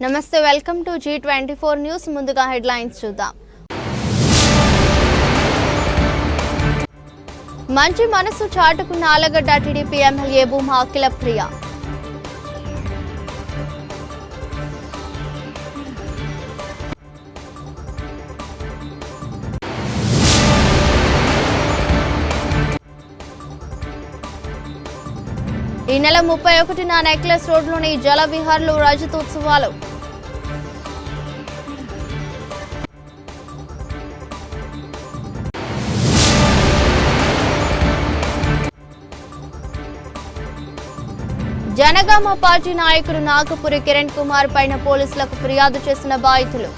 నమస్తే, welcome to G24 news. ముందుగా headlines చూద్దాం. మంచి మనసు చాటుకున్న ఆలగడ్డ టీడీపీ ఎమ్మెల్యే భూమా అఖిలప్రియ. ఈ నెల 31న నెక్లెస్ రోడ్లోని జల విహార్లో రజతోత్సవాలు. జనగామ పార్టీ నాయకుడు నాగపురి కిరణ్ కుమార్ పైన పోలీసులకు ఫిర్యాదు చేసిన బాధితులు.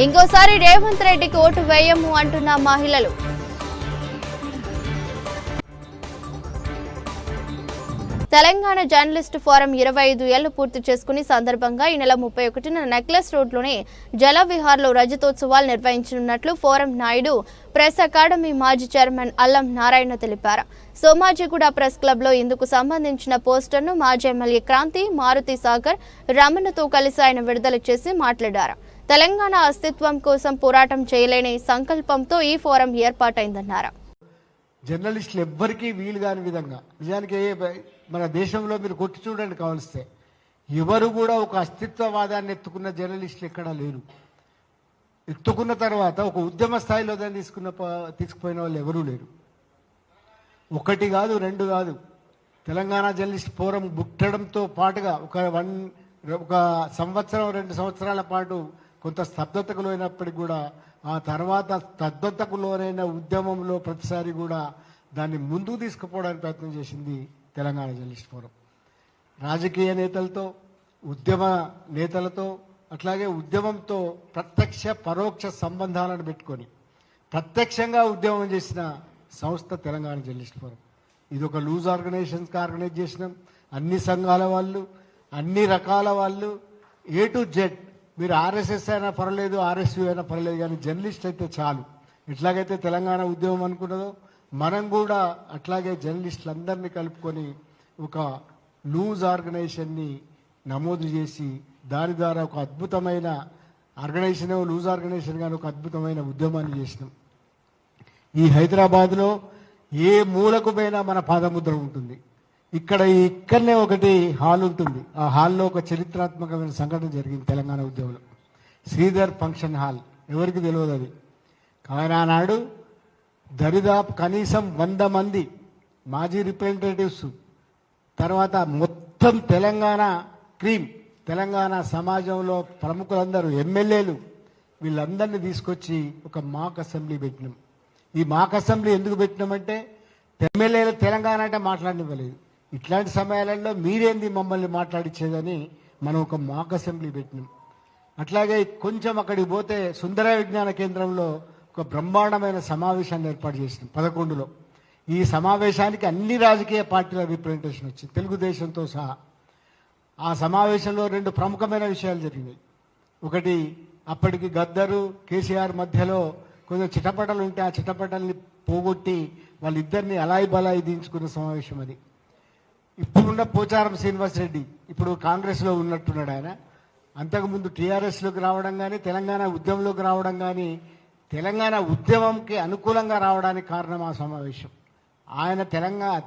ఇంకోసారి రేవంత్ రెడ్డికి ఓటు వేయము అంటున్న మహిళలు. తెలంగాణ జర్నలిస్ట్ ఫోరం 25 ఏళ్లు పూర్తి చేసుకుని సందర్భంగా ఈ నెల 31న నెక్లెస్ రోడ్లోని జల విహార్లో రజతోత్సవాలు నిర్వహించనున్నట్లు ఫోరం నాయుడు ప్రెస్ అకాడమీ మాజీ చైర్మన్ అల్లం నారాయణ తెలిపారు. సోమాజిగూడ ప్రెస్ క్లబ్లో ఇందుకు సంబంధించిన పోస్టర్ను మాజీ ఎమ్మెల్యే క్రాంతి మారుతి సాగర్ రమణతో కలిసి ఆయన విడుదల చేసి మాట్లాడారు. తెలంగాణ అస్తిత్వం కోసం పోరాటం చేయలేని సంకల్పంతో ఈ ఫోరం ఏర్పాటైందన్నారు. జర్నలిస్టులు ఎవ్వరికీ వీలు కాని విధంగా, నిజానికి మన దేశంలో మీరు కొట్టి చూడండి కావలిస్తే, ఎవరు కూడా ఒక అస్తిత్వవాదాన్ని ఎత్తుకున్న జర్నలిస్టులు ఎక్కడా లేరు. ఎత్తుకున్న తర్వాత ఒక ఉద్యమ స్థాయిలో దాన్ని తీసుకుపోయిన వాళ్ళు ఎవరూ లేరు. ఒకటి కాదు, రెండు కాదు. తెలంగాణ జర్నలిస్ట్ ఫోరం పుట్టడంతో పాటుగా ఒక సంవత్సరం 2 సంవత్సరాల పాటు కొంత స్తబ్దతకు లోనప్పటికీ కూడా ఆ తర్వాత స్తబ్దతకు లోనైన ఉద్యమంలో ప్రతిసారి కూడా దాన్ని ముందుకు తీసుకుపోవడానికి ప్రయత్నం చేసింది తెలంగాణ జర్నలిస్ట్ ఫోరం. రాజకీయ నేతలతో, ఉద్యమ నేతలతో, అట్లాగే ఉద్యమంతో ప్రత్యక్ష పరోక్ష సంబంధాలను పెట్టుకొని ప్రత్యక్షంగా ఉద్యమం చేసిన సంస్థ తెలంగాణ జర్నలిస్ట్ ఫోరం. ఇది ఒక లూజ్ ఆర్గనైజేషన్స్గా ఆర్గనైజ్ చేసినాం. అన్ని సంఘాల వాళ్ళు, అన్ని రకాల వాళ్ళు, A to Z. మీరు RSS అయినా పర్వాలేదు, RSU అయినా పర్వాలేదు, కానీ జర్నలిస్ట్ అయితే చాలు. ఎట్లాగైతే తెలంగాణ ఉద్యమం అనుకున్నదో మనం కూడా అట్లాగే జర్నలిస్టులందరినీ కలుపుకొని ఒక లూజ్ ఆర్గనైజేషన్ని నమోదు చేసి దాని ద్వారా ఒక అద్భుతమైన ఆర్గనైజేషన్, లూజ్ ఆర్గనైజేషన్ కానీ ఒక అద్భుతమైన ఉద్యమాన్ని చేసినాం. ఈ హైదరాబాద్లో ఏ మూలకు పోయినా మన పాదముద్ర ఉంటుంది. ఇక్కడనే ఒకటి హాల్ ఉంటుంది. ఆ హాల్లో ఒక చరిత్రాత్మకమైన సంఘటన జరిగింది తెలంగాణ ఉద్యమంలో. శ్రీధర్ ఫంక్షన్ హాల్, ఎవరికి తెలియదు అది. కానీ ఆనాడు దరిదాపు కనీసం 100 మంది మాజీ రిప్రజెంటేటివ్స్, తర్వాత మొత్తం తెలంగాణ సమాజంలో ప్రముఖులందరూ, ఎమ్మెల్యేలు, వీళ్ళందరినీ తీసుకొచ్చి ఒక మాక్ అసెంబ్లీ పెట్టినాం. ఈ మాక్ అసెంబ్లీ ఎందుకు పెట్టినామంటే ఎమ్మెల్యేలు తెలంగాణ అంటే మాట్లాడనివ్వలేదు. ఇట్లాంటి సమయాలలో మీరేంది మమ్మల్ని మాట్లాడించేదని మనం ఒక మాక్ అసెంబ్లీ పెట్టినాం. అట్లాగే కొంచెం అక్కడికి పోతే సుందర విజ్ఞాన కేంద్రంలో ఒక బ్రహ్మాండమైన సమావేశాన్ని ఏర్పాటు చేసినాం 11లో. ఈ సమావేశానికి అన్ని రాజకీయ పార్టీల రిప్రజెంటేషన్ వచ్చింది, తెలుగుదేశంతో సహా. ఆ సమావేశంలో 2 ప్రముఖమైన విషయాలు జరిగినాయి. ఒకటి, అప్పటికి గద్దరు కేసీఆర్ మధ్యలో కొంచెం చిటపటలు ఉంటే ఆ చిటపటల్ని పోగొట్టి వాళ్ళిద్దరిని అలాయి బలాయి దించుకున్న సమావేశం అది. ఇప్పుడున్న పోచారం శ్రీనివాసరెడ్డి ఇప్పుడు కాంగ్రెస్లో ఉన్నట్టున్నాడు. ఆయన అంతకుముందు టీఆర్ఎస్లోకి రావడం కానీ, తెలంగాణ ఉద్యమంలోకి రావడం కానీ, తెలంగాణ ఉద్యమంకి అనుకూలంగా రావడానికి కారణం ఆ సమావేశం. ఆయన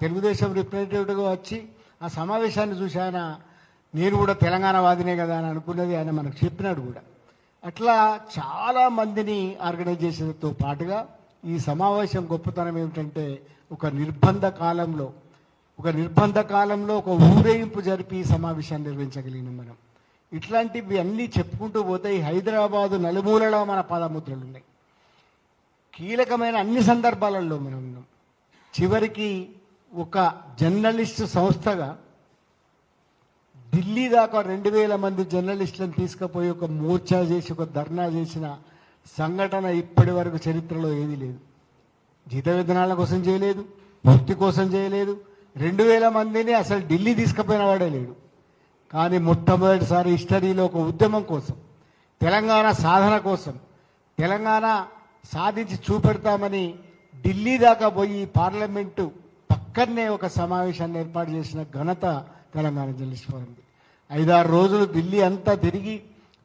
తెలుగుదేశం రిప్రజెంటేటివ్గా వచ్చి ఆ సమావేశాన్ని చూసి ఆయన, నేను కూడా తెలంగాణ వాదినే కదా అని అనుకున్నది ఆయన మనకు చెప్పినాడు కూడా. అట్లా చాలా మందిని ఆర్గనైజ్ చేసేందుతో పాటుగా ఈ సమావేశం గొప్పతనం ఏమిటంటే ఒక నిర్బంధ కాలంలో ఒక ఊరేగింపు జరిపి ఈ సమావేశాన్ని నిర్వహించగలిగినాం మనం. ఇట్లాంటివి అన్నీ చెప్పుకుంటూ పోతే ఈ హైదరాబాదు నలుమూలలో మన పాదముద్రలు ఉన్నాయి. కీలకమైన అన్ని సందర్భాలలో మనం ఉన్నాం. చివరికి ఒక జర్నలిస్టు సంస్థగా ఢిల్లీ దాకా 2000 మంది జర్నలిస్టులను తీసుకుపోయి ఒక మోర్చా చేసి ఒక ధర్నా చేసిన సంఘటన ఇప్పటి వరకు చరిత్రలో ఏదీ లేదు. జీత వేతనాల కోసం చేయలేదు, వృత్తి కోసం చేయలేదు. 2000 మందిని అసలు ఢిల్లీ తీసుకుపోయిన వాడే లేడు. కానీ మొట్టమొదటిసారి హిస్టరీలో ఒక ఉద్యమం కోసం, తెలంగాణ సాధన కోసం తెలంగాణ సాధించి చూపెడతామని ఢిల్లీ దాకా పోయి పార్లమెంటు పక్కనే ఒక సమావేశాన్ని ఏర్పాటు చేసిన ఘనత తెలంగాణ జర్నలిస్ట్ ఫోరంది. 5-6 రోజులు ఢిల్లీ అంతా తిరిగి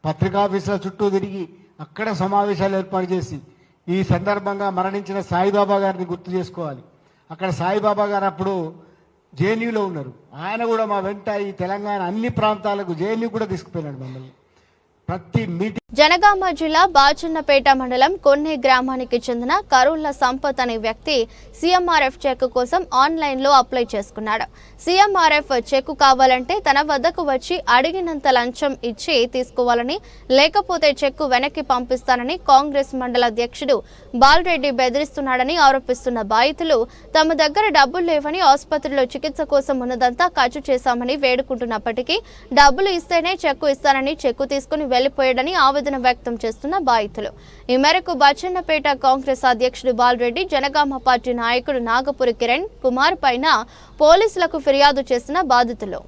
పత్రికాఫీసుల చుట్టూ తిరిగి అక్కడ సమావేశాలు ఏర్పాటు చేసి ఈ సందర్భంగా మరణించిన సాయిబాబా గారిని గుర్తు చేసుకోవాలి. అక్కడ సాయిబాబా గారు అప్పుడు జేఎన్యూలో ఉన్నారు. ఆయన కూడా మా వెంట ఈ తెలంగాణ అన్ని ప్రాంతాలకు జేఎన్యూ కూడా తీసుకుపోయినాడు మమ్మల్ని. ప్రతి మీటింగ్ జనగామ జిల్లా బాచన్నపేట మండలం కొన్ని గ్రామానికి చెందిన కరుళ్ల సంపత్ అనే వ్యక్తి సీఎంఆర్ఎఫ్ చెక్ కోసం ఆన్లైన్లో అప్లై చేసుకున్నాడు. సీఎంఆర్ఎఫ్ చెక్ కావాలంటే తన వద్దకు వచ్చి అడిగినంత లంచం ఇచ్చి తీసుకోవాలని, లేకపోతే చెక్కు వెనక్కి పంపిస్తానని కాంగ్రెస్ మండల అధ్యక్షుడు బాలరెడ్డి బెదిరిస్తున్నాడని ఆరోపిస్తున్న బాధితులు తమ దగ్గర డబ్బులు లేవని, ఆసుపత్రిలో చికిత్స కోసం ఉన్నదంతా ఖర్చు చేశామని వేడుకుంటున్నప్పటికీ డబ్బులు ఇస్తేనే చెక్కు ఇస్తానని చెక్కు తీసుకుని వెళ్లిపోయాడని ఆవేదన వ్యక్తం చేస్తున్న బాధితులు. ఈ మేరకు బచ్చన్నపేట కాంగ్రెస్ అధ్యక్షుడు బాలరెడ్డి, జనగామ పార్టీ నాయకుడు నాగపురి కిరణ్ కుమార్ పైన పోలీసులకు ఫిర్యాదు చేసిన బాధితులు.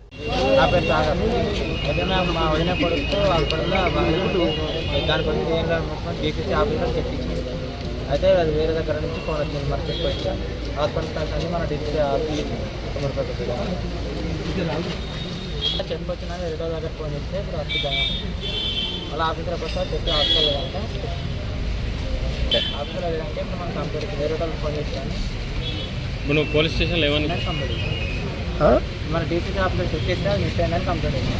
అయితే అది వేరే దగ్గర నుంచి ఫోన్ వచ్చింది, మరి చెప్పొచ్చు హాస్పిటల్ అని మన చెప్పొచ్చిన వేరే దగ్గర ఫోన్ చేస్తే ఇప్పుడు వస్తుందా అలా ఆఫీసర్కి వస్తా చెప్పి హాస్పిటల్ అంటే హాస్పిటల్ ఏదంటే ఇప్పుడు మనం కంప్లీట్ వేరే వాళ్ళకి ఫోన్ చేస్తాను. మనం పోలీస్ స్టేషన్లో ఏమన్నా కంప్లీట్ మన డీసీసీ ఆఫీసర్ చెక్ చేస్తే మిస్ అయిందని కంప్లీట్ అయింది.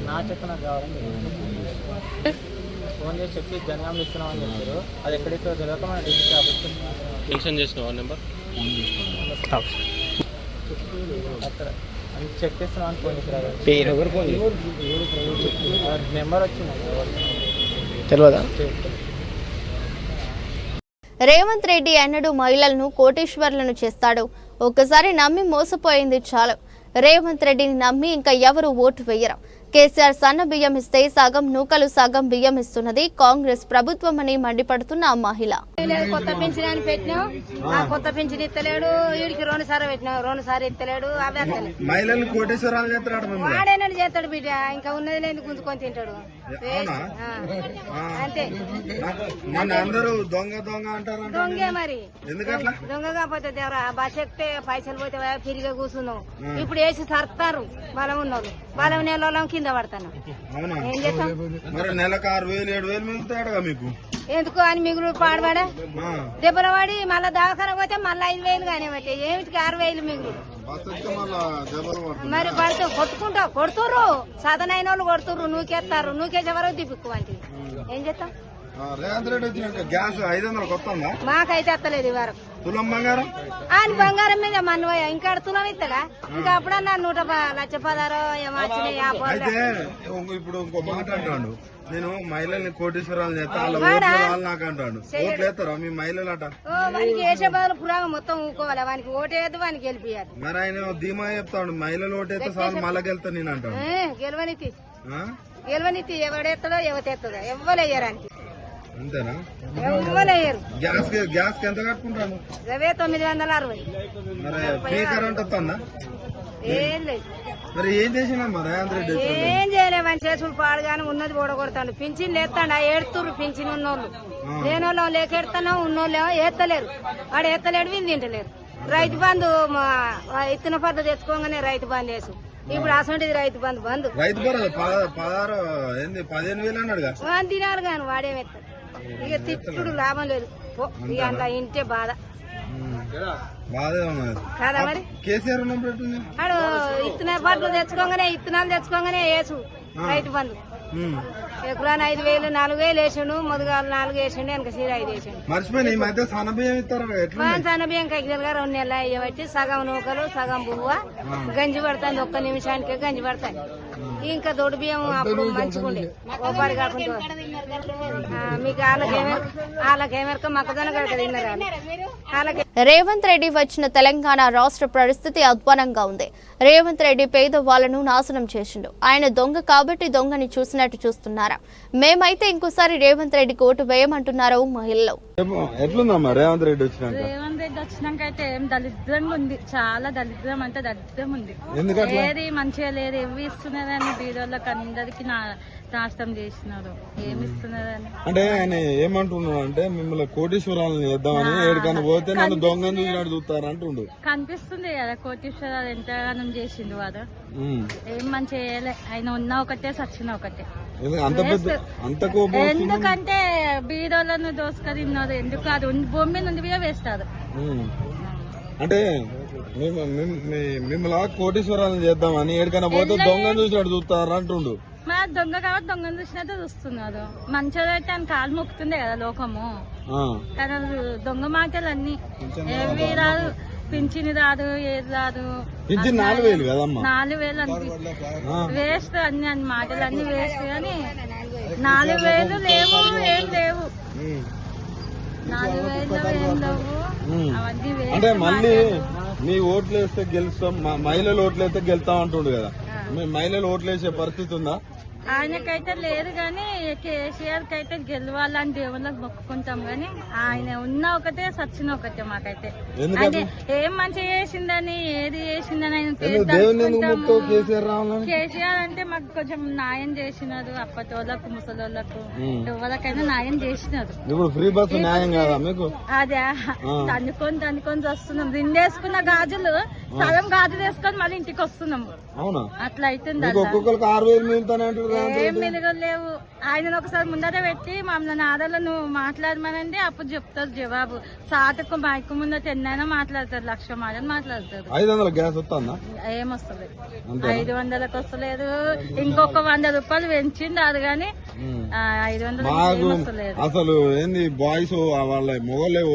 నా చెక్క నాకు కావాలని ఫోన్ చేసి చెప్పి జనగామలు ఇస్తున్నామని చెప్పారు. అది ఎక్కడితో తెలియక మన డీసీసీ ఆఫీసర్ మెన్షన్ చేసిన నెంబర్ అక్కడ చెక్ చేస్తున్నామని ఫోన్ చేశారు. నెంబర్ వచ్చింది తెలియదా? రేవంత్ రెడ్డి ఎన్నడూ మహిళలను కోటీశ్వర్లను చేస్తాడు. ఒక్కసారి నమ్మి మోసపోయింది చాలు. రేవంత్ రెడ్డిని నమ్మి ఇంకా ఎవరు ఓటు వేయరు. కేసీఆర్ సన్న బియ్యం ఇస్తే సగం నూకలు సగం బియ్యం ఇస్తున్నది కాంగ్రెస్ ప్రభుత్వం అని మండిపడుతున్న ఆ మహిళ. కొత్త పింఛన్ అని పెట్టినాం, ఆ కొత్త పింఛన్ ఇస్తలేడు. వీడికి 2 సార్లు పెట్టినాం, 2 సార్లు ఇస్తలేడు. అవి మహిళలు కోటేశ్వరాలు చేస్తాడు, వాడేనని చేస్తాడు బిడ్డ. ఇంకా ఉన్నది లేదు గుంజుకొని తింటాడు అంతే. అందరూ దొంగ దొంగ అంటారు. దొంగే మరి, ఎందుకట్లా? దొంగ కాకపోతే దేవరా బస్ ఎక్కితే పైసలు పోతే ఫ్రీగా కూర్చున్నాం. ఇప్పుడు వేసి సర్తారు బలం ఉన్నోళ్ళు, బలం నెలలో కింద పడతాను. అవునా? ఏం చేస్తాం మరి నెలకు 6,000 7,000 మిగులుతాడుగా మీకు. ఎందుకు అని మిగులు పాడబడే దెబ్బలు పడి మళ్ళీ దవాఖాన పోతే మళ్ళీ 5,000 కానీ బట్టి ఏమిటికి 6,000 మిగులు. మరి పడితే కొడుతుర్రు, సదనైన వాళ్ళు కొడుతుర్రు, నూకేస్తారు. నూకేసే వరకు దిప్పుకు అంటే ఏం చేస్తాం? రేవంత్ రెడ్డి వచ్చినాక గ్యాస్ 500 కొత్తందా? మాకైతే ఎత్తలేదు ఈ వరకు. తులం బంగారం ఆయన బంగారం మీద మన్నవయ్య ఇంకా తులం ఇస్తాడా? ఇంకా అప్పుడన్నా 1,16,000 ఏమో వచ్చినాయి. అయితే ఇప్పుడు ఇంకో మాట అంటాడు, నేను మహిళల్ని కోటీశ్వరాలు చేస్తా, వాళ్ళ ఓట్లు నాకు అంటాడు. ఓట్లు వేస్తారా మీ మహిళలు అట? వానికి వేసే బదులు పురాగం మొత్తం ఊకోవాలి. వానికి ఓటేయద్దు, వానికి గెలిపియాలి. మరి ఆయన ధీమా చెప్తాడు, మహిళలు ఓటేస్తే చాలు మళ్ళా గెలుతా నేను అంటాడు. గెలవనితి ఎవడెత్తడో ఎవతెత్తదో ఎవ్వలేయరానికి. అంతేనా? ఎవ్వలేయరు. గ్యాస్ ఎంత కట్టుకుంటాను? 960. మరి ఫ్రీ కరెంట్ వస్తుందా? ఏం లేదు. మరి ఏం చేసినమ్మా రేవంత్ రెడ్డి? ఏం చేయలేమని చేసులు పాడుగానే ఉన్నది ఓడగొడతాడు. పింఛన్ లేస్తాడు, ఏడుతుర్రు పింఛన్ ఉన్నోళ్ళు. లేనోళ్ళు లేకెడతానో ఉన్నోళ్ళు ఏత్తలేరు. వాడు ఎత్తలేడు, వీళ్ళు తింటలేరు. రైతు బంధు ఇత్తన పట్ల తెచ్చుకోగానే రైతు బంధు వేసు. ఇప్పుడు అసంటిది రైతు బంధు బంధు. రైతు 15,000 అన్నాడుగా. తినాలి కానీ వాడేమెత్తాడు. ఇక తిట్టుడు లాభం లేదు. ఇక అంత ఇంటే బాధ బాధే ఉన్నది కదా. మరి కేసీఆర్ వాడు ఇత్తన పట్లు తెచ్చుకోగానే ఇత్తనాలు తెచ్చుకోగానే వేసు రైతు బంధు. ఎకరాన్ని 5,000 4,000 వేసిండు. మొదగాలు 4 వేసిండు, వెనక సీర 5 వేసిండు. మర్చిపోయి ఈ మధ్య సన్నబియ్యం ఇస్తారు. సన్నబియ్యం కైకిలుగా 2 నెలలు అయ్యబట్టి సగం నూకలు సగం బువ్వ గంజి పడుతుంది. 1 నిమిషానికి గంజి పడతాయి. ఇంకా దొడ్డు బియ్యం అప్పుడు మంచిగుండే ఓపారి కాకుండా. మీకు వాళ్ళకేమెరక మొక్కజొన్న కనుక తిన్నారు. రేవంత్ రెడ్డి వచ్చిన తెలంగాణ రాష్ట్ర పరిస్థితి అధ్వానంగా ఉంది. రేవంత్ రెడ్డి పేదవాళ్లను నాశనం చేసిండు. ఆయన దొంగ కాబట్టి దొంగని చూసినట్టు చూస్తున్నారు. చేస్తున్నారా? మేమైతే ఇంకోసారి రేవంత్ రెడ్డికి ఓటు వేయమంటున్నారు మహిళలు. ఎట్లుందమ్మా రేవంత్ రెడ్డి వచ్చినాక? రేవంత్ రెడ్డి వచ్చినాక అయితే ఏం దరిద్రంగా ఉంది, చాలా దరిద్రం అంటే దరిద్రం ఉంది. ఏది మంచిగా లేదు, ఏమి ఇస్తున్నారని బీదోళ్ళకి అందరికి నాశనం చేసినారు. ఏమి ఇస్తున్నారని అంటే ఆయన ఏమంటున్నాడు అంటే మిమ్మల్ని కోటీశ్వరాలను చేద్దామని ఏడికన్నా పోతే నన్ను దొంగను చూసినట్టు చూస్తారు అంటుండు. కనిపిస్తుంది కదా కోటీశ్వరాలు ఎంతగానో చేసిండు వాడు. ఏం మంచిగా చేయలే. ఆయన ఉన్న ఒకటే సచ్చిన ఒకటే. ఎందుకంటే బీదోళ్ళను దోసుక తిన్నారు. ఎందుకు అది భూమి నుండి కూడా వేస్తారు. అంటే మిమ్మల్ని కోటీశ్వరాలను చేద్దామని ఏడికన్నా పోతే దొంగను చూసినట్టు చూస్తారు అంటుండు. మరి దొంగ కాబట్టి దొంగను చూసినట్టు చూస్తున్నారు. మంచిగా అయితే ఆయన కాలు మొక్కుతుండే కదా లోకము. కానీ దొంగ మాటలు అన్ని ఏవి రాదు, పింఛని రాదు, ఏది రాదు. 4,000 కదమ్మా, 4,000 వేస్ట్ అన్ని మాటలు అన్ని వేస్ట్. కానీ 4,000 లేవు, ఏం లేవు. 4,000 ఏం లేవు, అవన్నీ వేస్ట్. అంటే మళ్ళీ మీ ఓట్లు వేస్తే గెలుస్తాం, మహిళలు ఓట్లు వేస్తే గెలుస్తాం అంటుండు కదా. మీ మహిళలు ఓట్లు వేసే పరిస్థితి ఉందా? ఆయనకైతే లేదు కానీ కేసీఆర్ కి అయితే గెలవాలని దేవుళ్ళకి మొక్కుకుంటాం. కానీ ఆయన ఉన్న ఒకటే సచ్చిన ఒకటే. మాకైతే అంటే ఏం మంచి చేసిందని ఏది చేసిందని ఆయన కేసీఆర్ అంటే మాకు కొంచెం న్యాయం చేసినారు. అప్పటోళ్ళకు ముసలోళ్ళకు ఎవరికైనా న్యాయం చేసినారు. అదే తనుకొని వస్తున్నాం. రిండేసుకున్న గాజులు సగం గాజులు వేసుకొని మళ్ళీ ఇంటికి వస్తున్నాము. అట్లా అవుతుంది. ఏం మెలుగలేవు. ఆయన ఒకసారి ముందర పెట్టి మమ్మల్ని ఆడలను మాట్లాడమనండి, అప్పుడు చెప్తారు జవాబు. సాటకు మైకు ముందర ఎన్నైనా మాట్లాడతారు, 1,00,000 మాటలు మాట్లాడతారు. 500 గ్యాస్ వస్తుందా? ఏమొస్తలేదు, 500లకు వస్తలేదు. ఇంకొక 100 రూపాయలు పెంచింది అది కానీ 500 వస్తలేదు. అసలు ఏంది బాయ్స్ వాళ్ళ మొగోళ్ళే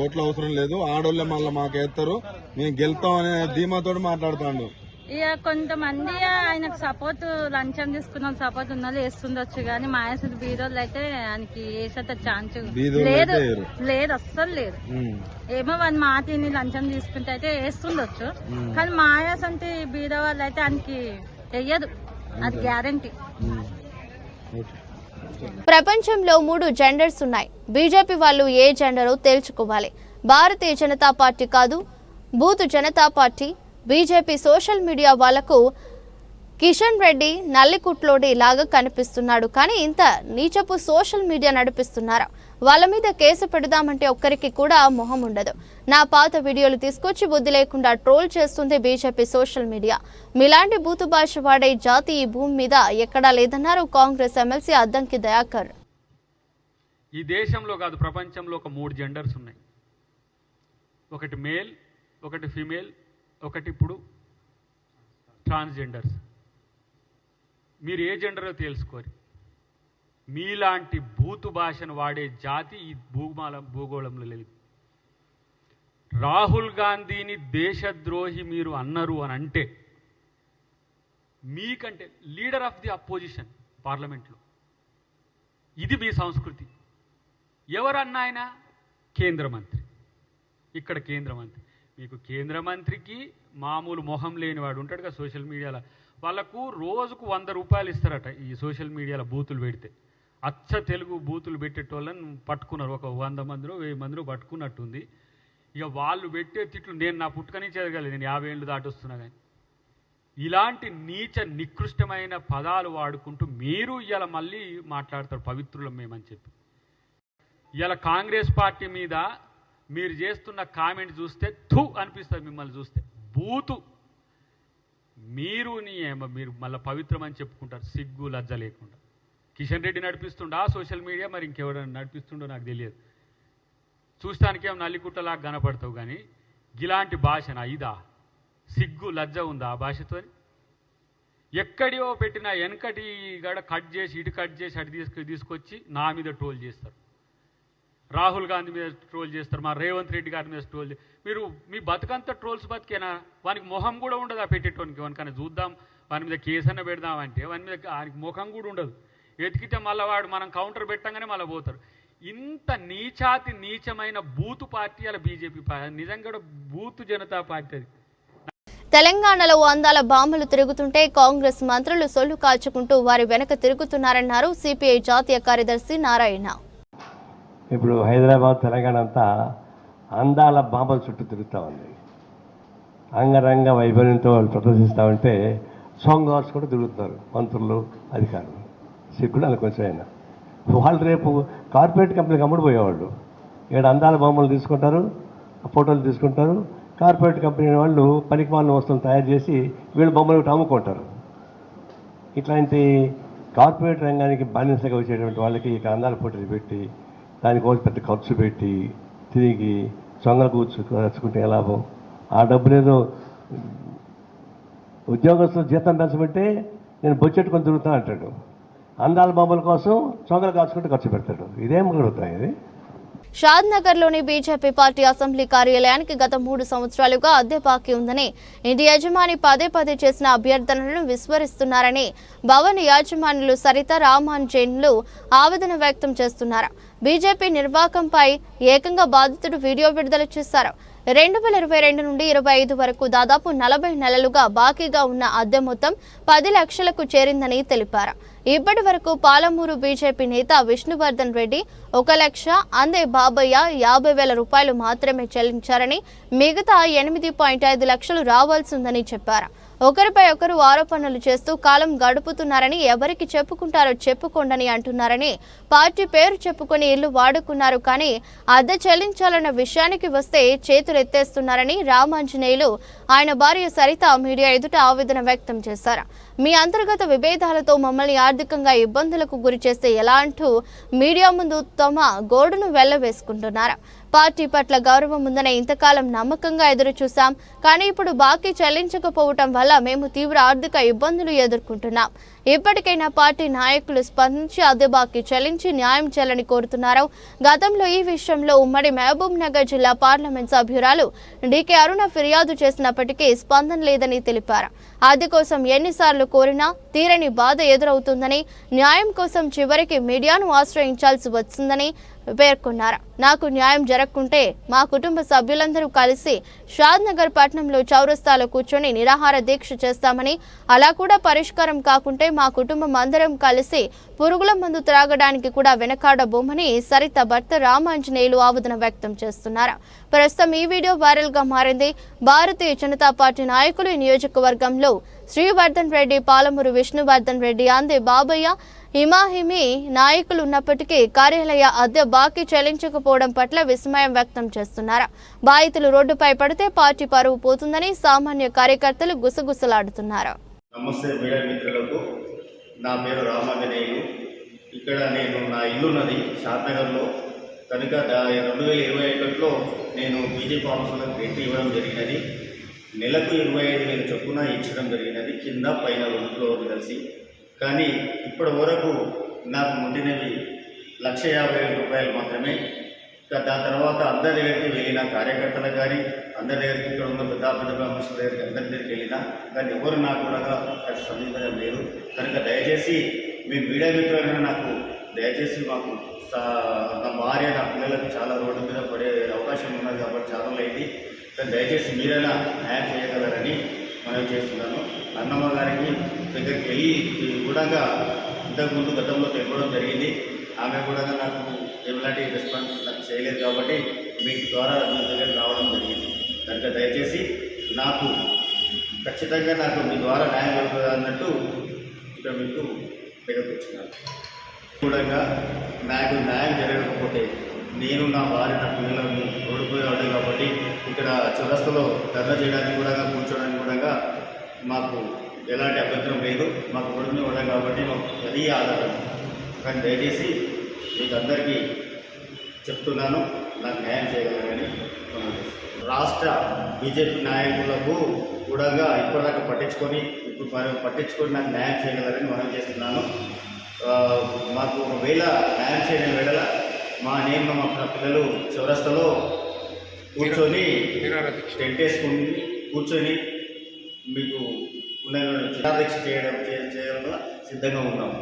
ఓట్లు అవసరం లేదు, ఆడోళ్ళే మళ్ళీ మాకు వేస్తారు, మేము గెలుస్తాం అనే ధీమాతో మాట్లాడుతాడు. ఇక కొంతమంది ఆయనకు సపోర్ట్ లంచం తీసుకున్న సపోర్ట్ ఉన్న వేస్తుండొచ్చు. కానీ మాయాసుడు బీరోళ్ళు అయితే ఆయనకి వేసేంత ఛాన్స్ లేదు, లేదు అస్సలు లేదు. ఏమో వాళ్ళ మాటిని లంచం తీసుకుంటే అయితే వేస్తుండొచ్చు. కానీ మాయాస్ అంటే బీరో వాళ్ళు అయితే ఆయనకి వెయ్యదు, అది గ్యారంటీ. ప్రపంచంలో 3 జెండర్స్ ఉన్నాయి. బీజేపీ వాళ్ళు ఏ జెండరో తేల్చుకోవాలి. భారతీయ జనతా పార్టీ కాదు, booth Janata party. BJP social media వాళ్లకు కిషన్ రెడ్డి నల్లికుట్లోడి లాగా కనిపిస్తున్నాడు. కానీ ఇంత నీచపు సోషల్ మీడియా నడిపిస్తున్నారు. వాళ్ళ మీద కేసు పెడదామంటే ఒక్కరికి కూడా మొహం ఉండదు. నా పాత వీడియోలు తీసుకొచ్చి బుద్ధి లేకుండా ట్రోల్ చేస్తుంది బీజేపీ సోషల్ మీడియా. మీలాంటి బూతు భాష వాడే జాతి ఈ భూమి మీద ఎక్కడా లేదన్నారు కాంగ్రెస్ ఎమ్మెల్సీ అద్దంకి దయాకర్. ఈ దేశంలో కాదు ప్రపంచంలో ఒక 3 జెండర్స్ ఉన్నాయి. ఒకటి మేల్, ఒకటి ఫీమేల్, ఒకటి ఇప్పుడు ట్రాన్స్జెండర్స్. మీరు ఏ జెండరో తెలుసుకోరు. మీలాంటి బూతు భాషను వాడే జాతి ఈ భూగోళంలో లేదు. రాహుల్ గాంధీని దేశద్రోహి మీరు అన్నారు అని అంటే మీకంటే లీడర్ ఆఫ్ ది అపోజిషన్ పార్లమెంట్లో ఇది మీ సంస్కృతి. ఎవరన్నా ఆయన కేంద్ర మంత్రి, ఇక్కడ కేంద్ర మంత్రి. మీకు కేంద్ర మంత్రికి మామూలు మొహం లేనివాడు ఉంటాడు కదా సోషల్ మీడియాలో, వాళ్ళకు రోజుకు 100 రూపాయలు ఇస్తారట ఈ సోషల్ మీడియాలో బూతులు పెడితే. అచ్చ తెలుగు బూతులు పెట్టేటోళ్ళని పట్టుకున్నారు, ఒక 100 మందిలో 1000 మందిలో పట్టుకున్నట్టుంది. ఇక వాళ్ళు పెట్టే తిట్లు నేను నా పుట్టుకని చదవగలేదు, నేను 50 ఏళ్ళు దాటొస్తున్నా. కానీ ఇలాంటి నీచ నికృష్టమైన పదాలు వాడుకుంటూ మీరు ఇవాళ మళ్ళీ మాట్లాడతారు పవిత్రులం మేమని చెప్పి. ఇవాళ కాంగ్రెస్ పార్టీ మీద మీరు చేస్తున్న కామెంట్ చూస్తే థూ అనిపిస్తుంది. మిమ్మల్ని చూస్తే బూతు. మీరు మళ్ళీ పవిత్రం అని చెప్పుకుంటారు సిగ్గు లజ్జ లేకుండా. కిషన్ రెడ్డి నడిపిస్తుండా సోషల్ మీడియా, మరి ఇంకెవరైనా నడిపిస్తుండో నాకు తెలియదు. చూస్తానికేమో నల్లికుట్టలాగా కనపడతావు. కానీ ఇలాంటి భాషనా ఇదా? సిగ్గు లజ్జ ఉందా ఆ భాషతో? ఎక్కడియో పెట్టిన వెనకటి గడ కట్ చేసి ఇటు కట్ చేసి అటు తీసుకొచ్చి నా మీద ట్రోల్ చేస్తారు. రాహుల్ గాంధీ మీద ట్రోల్ చేస్తారు, మా రేవంత్ రెడ్డి గారి మీద ట్రోల్ మీరు మీ బతుకంతా ట్రోల్స్ బతికేనా? వానికి మొహం కూడా ఉండదు. ఆ పెట్టేటోనికి వానికన్నా చూద్దాం, వాని మీద కేసన్న పెడదామంటే వాని మీద ఆయనకి ముఖం కూడా ఉండదు. ఎతికితే మళ్ళీ వాడు మనం కౌంటర్ పెట్టంగానే మళ్ళీ పోతారు. ఇంత నీచాతి నీచమైన బూతు పార్టీ అలా బీజేపీ పార్టీ, నిజంగా బూతు జనతా పార్టీ అది. తెలంగాణలో అందాల బాంబులు తిరుగుతుంటే కాంగ్రెస్ మంత్రులు సొల్లు కాల్చుకుంటూ వారి వెనక తిరుగుతున్నారన్నారు సిపిఐ జాతీయ కార్యదర్శి నారాయణ. ఇప్పుడు హైదరాబాద్ తెలంగాణ అంతా అందాల బాంబుల చుట్టూ తిరుగుతూ ఉంది. అంగరంగ వైభవంతో వాళ్ళు ప్రదర్శిస్తూ ఉంటే సాంగ్ కూడా తిరుగుతున్నారు మంత్రులు, అధికారులు. సిగ్గుడు అని కొంచెం అయినా వాళ్ళు రేపు కార్పొరేట్ కంపెనీకి అమ్ముడుపోయేవాళ్ళు. ఇక్కడ అందాల బొమ్మలు తీసుకుంటారు, ఫోటోలు తీసుకుంటారు. కార్పొరేట్ కంపెనీ వాళ్ళు పనికిమాలిన వస్తువులు తయారు చేసి వీళ్ళు బొమ్మలు అమ్ముకుంటారు. ఇట్లాంటి కార్పొరేట్ రంగానికి బానిసగా వచ్చేటువంటి వాళ్ళకి ఇక అందాల పోటీలు పెట్టి దానికోసం పెద్ద ఖర్చు పెట్టి తిరిగి సొంగలు కూర్చుకుంటే లాభం? ఆ డబ్బులేదో ఉద్యోగస్తులు జీతం పెంచబట్టే నేను బొచ్చెట్టుకొని తిరుగుతా అంటాడు. అందాల బొమ్మల కోసం సొంగలు కాచుకుంటూ ఖర్చు పెడతాడు. ఇదేం జరుగుతాయి? ఇది షాద్నగర్లోని బీజేపీ పార్టీ అసెంబ్లీ కార్యాలయానికి గత 3 సంవత్సరాలుగా అద్దె బాకీ ఉందని, ఇంటి యజమాని పదే చేసిన అభ్యర్థనలను విస్మరిస్తున్నారని భవన్ యాజమానులు సరిత రామాంజన్లు ఆవేదన వ్యక్తం చేస్తున్నారు. బీజేపీ నిర్వాహకంపై ఏకంగా బాధితుడు వీడియో విడుదల చేశారు. 2022 నుండి 25 వరకు దాదాపు 40 నెలలుగా బాకీగా ఉన్న అద్దె మొత్తం 10 లక్షలకు చేరిందని తెలిపారు. ఇప్పటి వరకు పాలమూరు బీజేపీ నేత విష్ణువర్ధన్ రెడ్డి 1 లక్ష, అందే బాబయ్య 50,000 రూపాయలు మాత్రమే చెల్లించారని, మిగతా 8.5 లక్షలు రావాల్సి ఉందని చెప్పారు. ఒకరిపై ఒకరు ఆరోపణలు చేస్తూ కాలం గడుపుతున్నారని, ఎవరికి చెప్పుకుంటారో చెప్పుకోండని అంటున్నారని, పార్టీ పేరు చెప్పుకొని ఇల్లు వాడుకున్నారు కానీ అద్దె చెల్లించాలన్న విషయానికి వస్తే చేతులెత్తేస్తున్నారని రామాంజనేయులు ఆయన భార్య సరిత మీడియా ఎదుట ఆవేదన వ్యక్తం చేశారు. మీ అంతర్గత విభేదాలతో మమ్మల్ని ఆర్థికంగా ఇబ్బందులకు గురి చేస్తే ఎలా అంటూ మీడియా ముందు తమ గోడును వెళ్లవేసుకుంటున్నారు. పార్టీ పట్ల గౌరవం ఉందనే ఇంతకాలం నమ్మకంగా ఎదురు చూశాం, కానీ ఇప్పుడు బాకీ చెల్లించకపోవటం వల్ల మేము తీవ్ర ఆర్థిక ఇబ్బందులు ఎదుర్కొంటున్నాం. ఇప్పటికైనా పార్టీ నాయకులు స్పందించి అద్దె బాకీ చెల్లించి న్యాయం చేయాలని కోరుతున్నారు. గతంలో ఈ విషయంలో ఉమ్మడి మహబూబ్ నగర్ జిల్లా పార్లమెంట్ సభ్యురాలు డికే అరుణ ఫిర్యాదు చేసినప్పటికీ స్పందన లేదని తెలిపారు. అద్దె కోసం ఎన్నిసార్లు కోరినా తీరని బాధ ఎదురవుతుందని, న్యాయం కోసం చివరికి మీడియాను ఆశ్రయించాల్సి వస్తుందని పేర్కొన్నారు. నాకు న్యాయం జరగకుంటే మా కుటుంబ సభ్యులందరూ కలిసి షాద్నగర్ పట్టణంలో చౌరస్తాలో కూర్చొని నిరాహార దీక్ష చేస్తామని, అలా కూడా పరిష్కారం కాకుంటే మా కుటుంబం అందరం కలిసి పురుగుల మందు త్రాగడానికి కూడా వెనకాడబోమని సరిత భర్త రామాంజనేయులు ఆవేదన వ్యక్తం చేస్తున్నారు. ప్రస్తుతం ఈ వీడియో వైరల్ గా మారింది. భారతీయ జనతా పార్టీ నాయకులు ఈ నియోజకవర్గంలో శ్రీవర్ధన్ రెడ్డి, పాలమూరు విష్ణువర్ధన్ రెడ్డి, అందే బాబయ్య, హిమాహిమి నాయకులు ఉన్నప్పటికీ కార్యాలయ అద్దె బాకీ చెల్లించకపోవడం పట్ల విస్మయం వ్యక్తం చేస్తున్నారు. బాధితులు రోడ్డుపై పడితే పార్టీ పరువు పోతుందని సామాన్య కార్యకర్తలు గుసగుసలాడుతున్నారు. నమస్తే మీడియా మిత్రులకు, నా పేరు రామాంజనేయులు. ఇక్కడ నేను నా ఇల్లున్నది షాద్నగర్లో కనుక 2021లో నేను బీజేపీ ఆఫీసులో రెంట్ ఇవ్వడం జరిగినది. నెలకు 25,000 చొప్పున ఇచ్చడం జరిగినది, కింద పైన 2 ఫ్లోర్లు కలిసి. కానీ ఇప్పటి వరకు నాకు ముండినవి 1,50,000 రూపాయలు మాత్రమే. దాని తర్వాత అందరి దగ్గరికి వెళ్ళిన కార్యకర్తలకు కానీ, అందరి దగ్గరికి ఇక్కడ ఉన్న పెద్ద మనుషుల దగ్గరికి అందరి దగ్గరికి వెళ్ళినా కానీ ఎవరు నాకు కూడా స్పందించడం లేదు. కనుక దయచేసి మీ మీడియా మిత్రులైనా నాకు దయచేసి మాకు నా భార్య, నా పిల్లలకు చాలా రోడ్డు మీద పడే అవకాశం ఉన్నది కాబట్టి చాలా అయింది. దయచేసి మీరైనా న్యాయం చేయగలరని మనం చేస్తున్నాను. అన్నమ్మ గారికి దగ్గరికి వెళ్ళి కూడా ఇంతకుముందు గతంలో తెలపడం జరిగింది. ఆమె కూడా నాకు ఎలాంటి రెస్పాన్స్ నాకు చేయలేదు కాబట్టి మీ ద్వారా మీ దగ్గర రావడం జరిగింది. కనుక దయచేసి నాకు ఖచ్చితంగా నాకు మీ ద్వారా న్యాయం జరుగుతుంది అన్నట్టు ఇక్కడ మీకు దగ్గరకు వచ్చినాను. కూడా నాకు న్యాయం జరగకపోతే నేను, నా భార్య, నా పిల్లలను రోడ్డుపోయేవాడు కాబట్టి ఇక్కడ చౌరస్తాలో ధర్నా చేయడానికి కూడా, కూర్చోడానికి కూడా మాకు ఎలాంటి అభ్యంతరం లేదు. మాకు రోడ్డు మీద ఉన్నాం కాబట్టి మాకు అది ఆధారం. కానీ దయచేసి మీకు అందరికీ చెప్తున్నాను, నాకు న్యాయం చేయగలరని. రాష్ట్ర బీజేపీ నాయకులకు కూడా ఇప్పటిదాకా పట్టించుకొని నాకు న్యాయం చేయగలరని మనం చేస్తున్నాను. మాకు ఒకవేళ న్యాయం చేయడం వేళ నేను మా పిల్లలు చౌరస్తాలో కూర్చొని టెంట్ వేసుకుని కూర్చొని మీకు చిరాదీక్ష చేయడంలో సిద్ధంగా ఉన్నాము.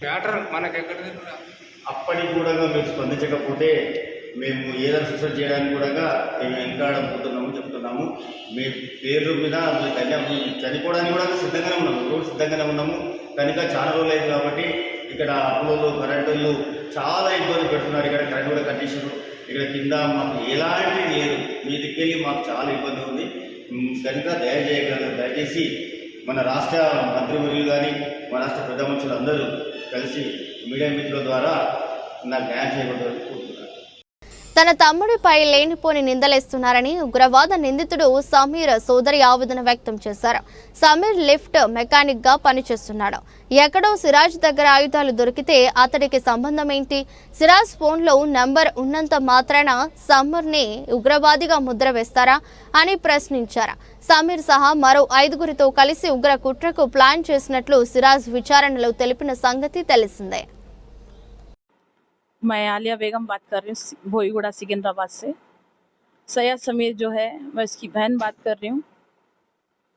మ్యాటర్ మనకి ఎక్కడ అప్పటికి కూడా మీరు స్పందించకపోతే మేము ఏదైనా సూసైడ్ చేయడానికి కూడా మేము వెనకాడబోతున్నాము చెప్తున్నాము. మీ పేరు మీద మీ చనిపోవడానికి కూడా సిద్ధంగానే ఉన్నాము, రోడ్డు సిద్ధంగానే ఉన్నాము. కనుక చాలా రోజులు అయింది కాబట్టి ఇక్కడ అప్పులు కరెంటులు చాలా ఇబ్బంది పెడుతున్నారు. ఇక్కడ కరెంట్ కూడా కండిషన్ ఇక్కడ కింద మాకు ఎలాంటిది లేదు, మీ దిక్కెళ్ళి మాకు చాలా ఇబ్బంది ఉంది. కనుక దయచేసి మన రాష్ట్ర మంత్రివర్యులు కానీ మన రాష్ట్ర పెద్ద మనుషులు అందరూ కలిసి మీడియా మిత్రుల ద్వారా నాకు న్యాయం చేయబడుతుందని కోరుతున్నాను. తన తమ్ముడిపై లేనిపోని నిందలేస్తున్నారని ఉగ్రవాద నిందితుడు సమీర్ సోదరి ఆవేదన వ్యక్తం చేశారు. సమీర్ లిఫ్ట్ మెకానిక్ గా పనిచేస్తున్నాడు. ఎక్కడో సిరాజ్ దగ్గర ఆయుధాలు దొరికితే అతడికి సంబంధం ఏంటి? సిరాజ్ ఫోన్లో నంబర్ ఉన్నంత మాత్రాన సమీర్ని ఉగ్రవాదిగా ముద్ర వేస్తారా అని ప్రశ్నించారు. సమీర్ సహా మరో 5గురితో కలిసి ఉగ్ర కుట్రకు ప్లాన్ చేసినట్లు సిరాజ్ విచారణలో తెలిపిన సంగతి తెలిసిందే. मैं आलिया बेगम बात कर रही हूँ भोईगुड़ा सिकंदराबाद से। सैयद समीर जो है मैं उसकी बहन बात कर रही हूँ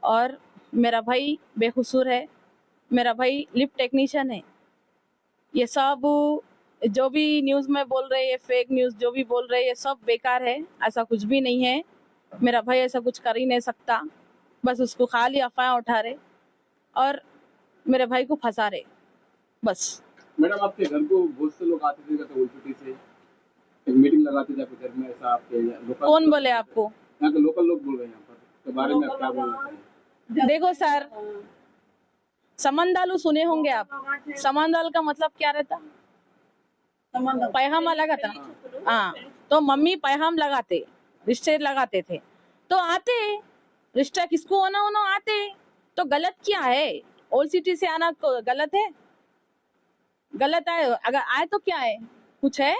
और मेरा भाई बेकसूर है। मेरा भाई लिफ्ट टेक्नीशियन है। ये सब जो भी न्यूज़ में बोल रहे हैं, फेक न्यूज़ जो भी बोल रहे हैं, ये सब बेकार है। ऐसा कुछ भी नहीं है। मेरा भाई ऐसा कुछ कर ही नहीं सकता। बस उसको खाली अफवाह उठा रहे और मेरे भाई को फंसा रहे बस। मैडम आपके घर को बहुत से लोग आते थे ओलपीटी से, एक मीटिंग लगाते थे आपके घर में, ऐसा आपके लोकल कौन बोले आपको? यहाँ के लोकल लोग बोल रहे हैं यहाँ पर, के बारे में आप क्या बोलना चाहिए? देखो सर, समंदालू सुने होंगे आप। समंदाल का मतलब क्या रहता? पैगाम लगाता। हाँ, तो मम्मी पैगाम लगाते, रिश्ते लगाते थे तो आते रिश्ता किसको होना होना आते। तो गलत क्या है? ओल्ड सिटी से आना गलत है? गलत आए, अगर आए तो क्या है? कुछ है?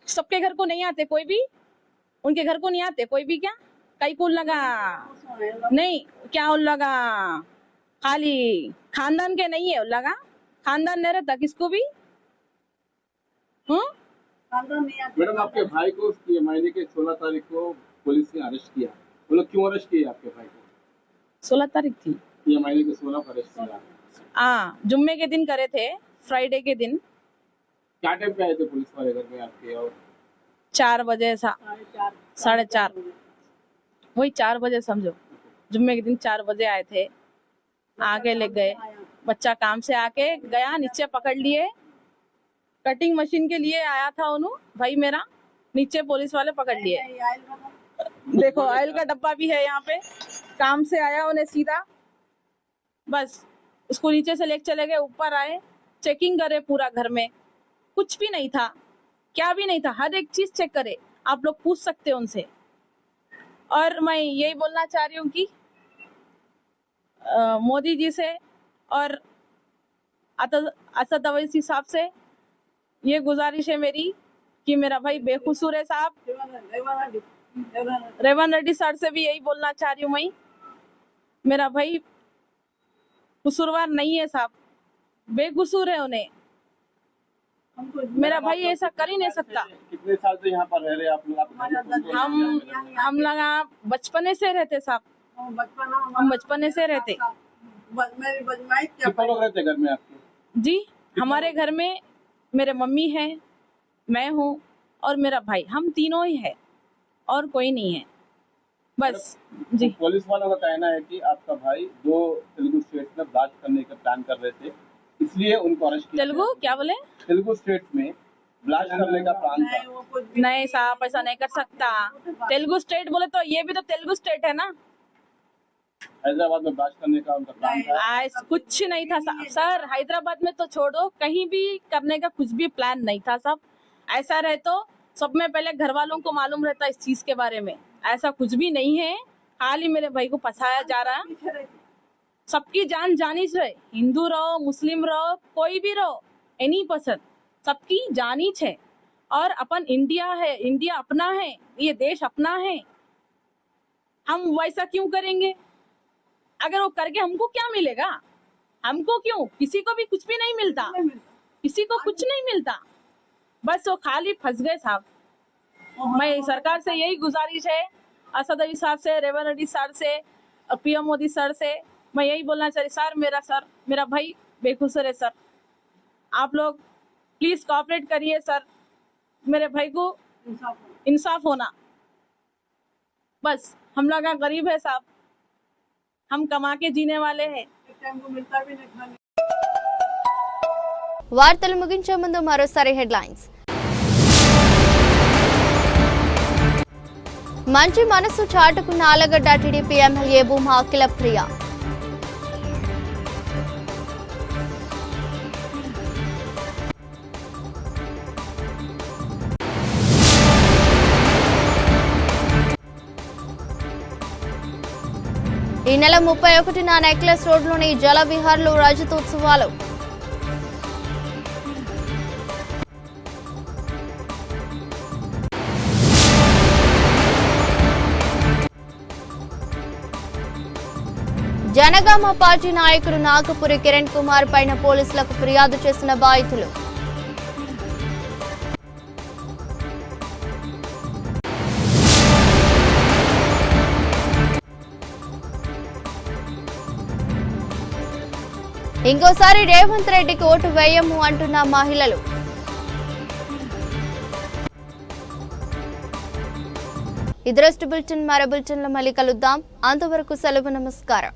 सबके घर को नहीं आते कोई भी, उनके घर को नहीं आते कोई भी। क्या कई को लगा नहीं, क्या लगा खाली खानदान के नहीं है लगा, खानदान नहीं रहता किसको भी। मैडम आपके भाई को महीने के 16 तारीख को पुलिस ने अरेस्ट किया, वो लोग क्यों अरेस्ट किया आपके भाई को? 16 तारीख थी ये महीने के 16 को अरेस्ट किया। हाँ, जुम्मे के दिन करे थे, फ्राइडे के दिन। क्या टाइम पे आए थे पुलिस वाले घर में आपके? और 4 बजे 4:30 वही 4 बजे समझो, जुम्मे के दिन 4 बजे आए थे। आगे ले गए, बच्चा काम से आके गया, नीचे पकड़ लिए। कटिंग मशीन के लिए आया था उन्होंने भाई मेरा, नीचे पुलिस वाले पकड़ लिए। देखो ऑयल का डब्बा भी है यहाँ पे। काम से आया उन्हें सीधा, बस उसको नीचे से लेके चले गए, ऊपर आए, चेकिंग करे पूरा घर में, कुछ भी नहीं था, क्या भी नहीं था, हर एक चीज चेक करे। आप लोग पूछ सकते हैं उनसे। और मैं यही बोलना चाह रही हूँ कि मोदी जी से और असद अवैसी साहब से ये गुजारिश है मेरी कि मेरा भाई बेकसूर है साहब। रेवंत रेड्डी सर से भी यही बोलना चाह रही हूँ मैं, मेरा भाई कसूरवार नहीं है साहब, बेकसूर है उन्हें। मेरा भाई ऐसा कर ही नहीं सकता। कितने साल से यहाँ पर रह रहे आप लोग? हम लोग बचपने से रहते साहब, हम बचपने से रहते। कितने लोग रहते घर में आपके? जी, हमारे घर में मेरे मम्मी है, मैं हूँ और मेरा भाई, हम तीनों ही है और कोई नहीं है बस। जी, पुलिस वालों का कहना है कि आपका भाई 2 तेलुगु स्टेट में ब्लास्ट करने का प्लान कर रहे थे, इसलिए उनको अरेस्ट किया। तेलुगु क्या बोले? तेलुगु स्टेट में ब्लास्ट करने का प्लान था। नहीं साहब, ऐसा नहीं कर सकता। तेलुगु स्टेट बोले तो ये भी तो तेलुगु स्टेट है ना। हैदराबाद में ब्लास्ट करने का उनका प्लान था। कुछ नहीं था सर, हैदराबाद में तो छोड़ो, कहीं भी करने का कुछ भी प्लान नहीं था सब। ऐसा रहे तो सब में पहले घर वालों को मालूम रहता इस चीज के बारे में। ऐसा कुछ भी नहीं है, हाल ही मेरे भाई को फंसाया जा रहा है। सबकी जान जानी चाहिए, हिंदू रहो, मुस्लिम रहो, कोई भी रहो, एनी पर्सन, सबकी जानी है। और अपन इंडिया है, इंडिया अपना है, ये देश अपना है। हम वैसा क्यों करेंगे? अगर वो करके हमको क्या मिलेगा? हमको क्यों? किसी को भी कुछ भी नहीं मिलता, किसी को कुछ नहीं मिलता, बस वो खाली फंस गए साहब। मैं सरकार से यही गुजारिश है, असद अली साहब से, रेवंत रेड्डी सर से, पीएम मोदी सर से मैं यही बोलना चाह रही, सर मेरा भाई बेकसूर है सर, आप लोग प्लीज कोऑपरेट करिए सर, मेरे भाई को इंसाफ होना। बस हम लोग गरीब है साहब, हम कमा के जीने वाले हैं। వార్తలు ముగించే ముందు మరోసారి హెడ్లైన్స్. మంచి మనసు చాటుకున్న ఆలగడ్డ టీడీపీ ఎమ్మెల్యే భూమా అఖిల ప్రియ. ఈ నెల 31న నెక్లెస్ రోడ్లోని జలవిహార్లో రజతోత్సవాలు. జనగామ పార్టీ నాయకుడు నాగపురి కిరణ్ కుమార్ పైన పోలీసులకు ఫిర్యాదు చేసిన బాధితులు. ఇంకోసారి రేవంత్ రెడ్డికి ఓటు వేయము అంటున్న మహిళలు. ఇది రెస్ట్ బులెటిన్. మరో బులెటిన్లో మళ్ళీ కలుద్దాం. అంతవరకు సెలవు. నమస్కారం.